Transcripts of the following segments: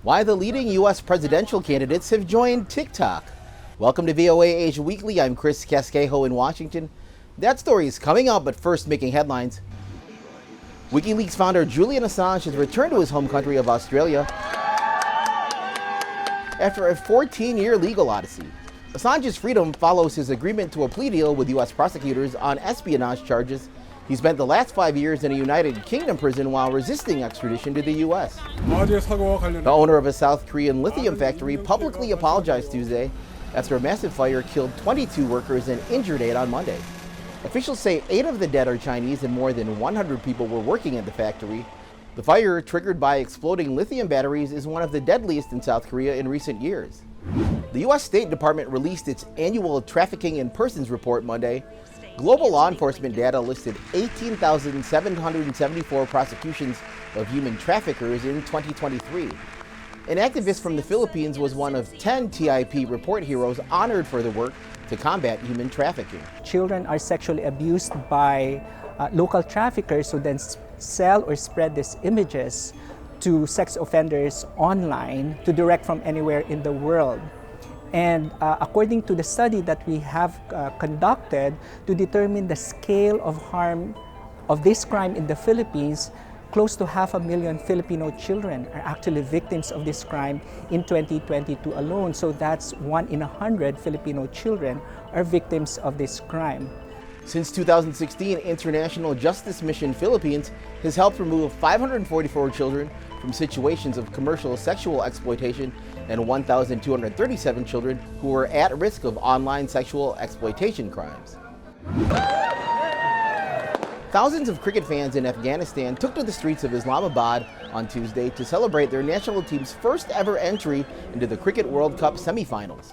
Why the leading U.S. presidential candidates have joined TikTok. Welcome to VOA Asia Weekly. I'm Chris Casquejo in Washington. That story is coming up, but first making headlines. WikiLeaks founder Julian Assange has returned to his home country of Australia after a 14-year legal odyssey. Assange's freedom follows his agreement to a plea deal with U.S. prosecutors on espionage charges. He spent the last 5 years in a United Kingdom prison while resisting extradition to the U.S. The owner of a South Korean lithium factory publicly apologized Tuesday after a massive fire killed 22 workers and injured 8 on Monday. Officials say 8 of the dead are Chinese and more than 100 people were working at the factory. The fire, triggered by exploding lithium batteries, is one of the deadliest in South Korea in recent years. The U.S. State Department released its annual Trafficking in Persons report Monday. Global law enforcement data listed 18,774 prosecutions of human traffickers in 2023. An activist from the Philippines was one of 10 TIP report heroes honored for their work to combat human trafficking. Children are sexually abused by local traffickers who then sell or spread these images to sex offenders online to direct from anywhere in the world. And according to the study that we have conducted to determine the scale of harm of this crime in the Philippines, close to 500,000 Filipino children are actually victims of this crime in 2022 alone. So that's 1 in 100 Filipino children are victims of this crime. Since 2016, International Justice Mission Philippines has helped remove 544 children from situations of commercial sexual exploitation and 1,237 children who were at risk of online sexual exploitation crimes. Thousands of cricket fans in Afghanistan took to the streets of Islamabad on Tuesday to celebrate their national team's first ever entry into the Cricket World Cup semifinals.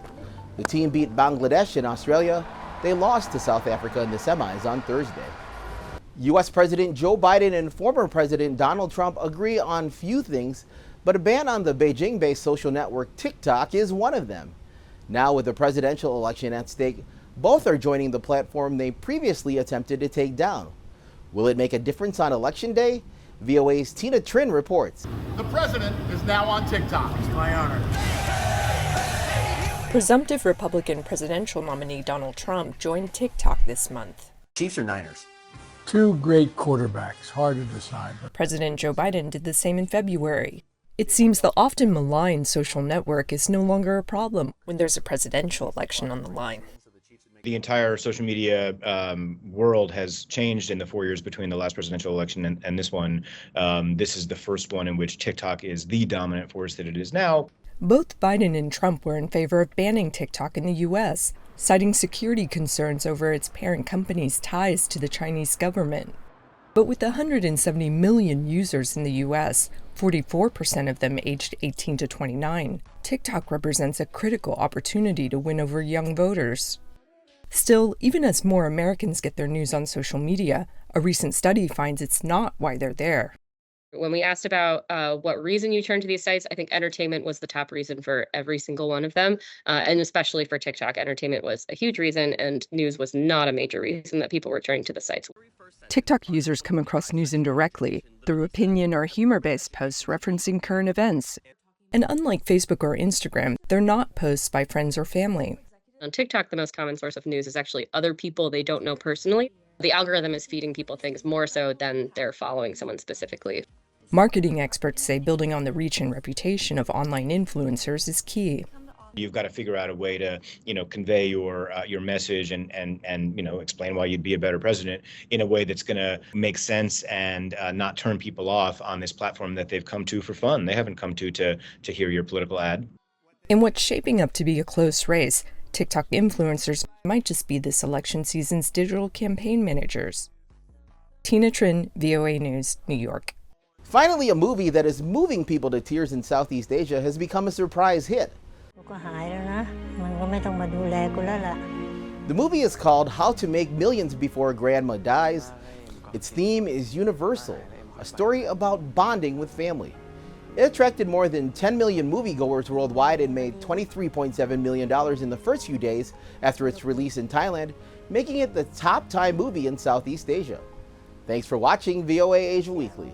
The team beat Bangladesh in Australia. They lost to South Africa in the semis on Thursday. U.S. President Joe Biden and former President Donald Trump agree on few things, but a ban on the Beijing-based social network TikTok is one of them. Now, with the presidential election at stake, both are joining the platform they previously attempted to take down. Will it make a difference on Election Day? VOA's Tina Trin reports. The president is now on TikTok. It's my honor. Presumptive Republican presidential nominee Donald Trump joined TikTok this month. Chiefs or Niners? Two great quarterbacks, hard to decide. President Joe Biden did the same in February. It seems the often maligned social network is no longer a problem when there's a presidential election on the line. The entire social media world has changed in the 4 years between the last presidential election and this one. This is the first one in which TikTok is the dominant force that it is now. Both Biden and Trump were in favor of banning TikTok in the U.S., citing security concerns over its parent company's ties to the Chinese government. But with 170 million users in the U.S., 44% of them aged 18 to 29, TikTok represents a critical opportunity to win over young voters. Still, even as more Americans get their news on social media, a recent study finds it's not why they're there. When we asked about what reason you turned to these sites, I think entertainment was the top reason for every single one of them. And especially for TikTok, entertainment was a huge reason, and news was not a major reason that people were turning to the sites. TikTok users come across news indirectly through opinion or humor-based posts referencing current events. And unlike Facebook or Instagram, they're not posts by friends or family. On TikTok, the most common source of news is actually other people they don't know personally. The algorithm is feeding people things more so than they're following someone specifically. Marketing experts say building on the reach and reputation of online influencers is key. You've got to figure out a way to, convey your message and explain why you'd be a better president in a way that's going to make sense and not turn people off on this platform that they've come to for fun. They haven't come to hear your political ad. In what's shaping up to be a close race, TikTok influencers might just be this election season's digital campaign managers. Tina Trin, VOA News, New York. Finally, a movie that is moving people to tears in Southeast Asia has become a surprise hit. The movie is called How to Make Millions Before Grandma Dies. Its theme is universal, a story about bonding with family. It attracted more than 10 million moviegoers worldwide and made $23.7 million in the first few days after its release in Thailand, making it the top Thai movie in Southeast Asia. Thanks for watching VOA Asia Weekly.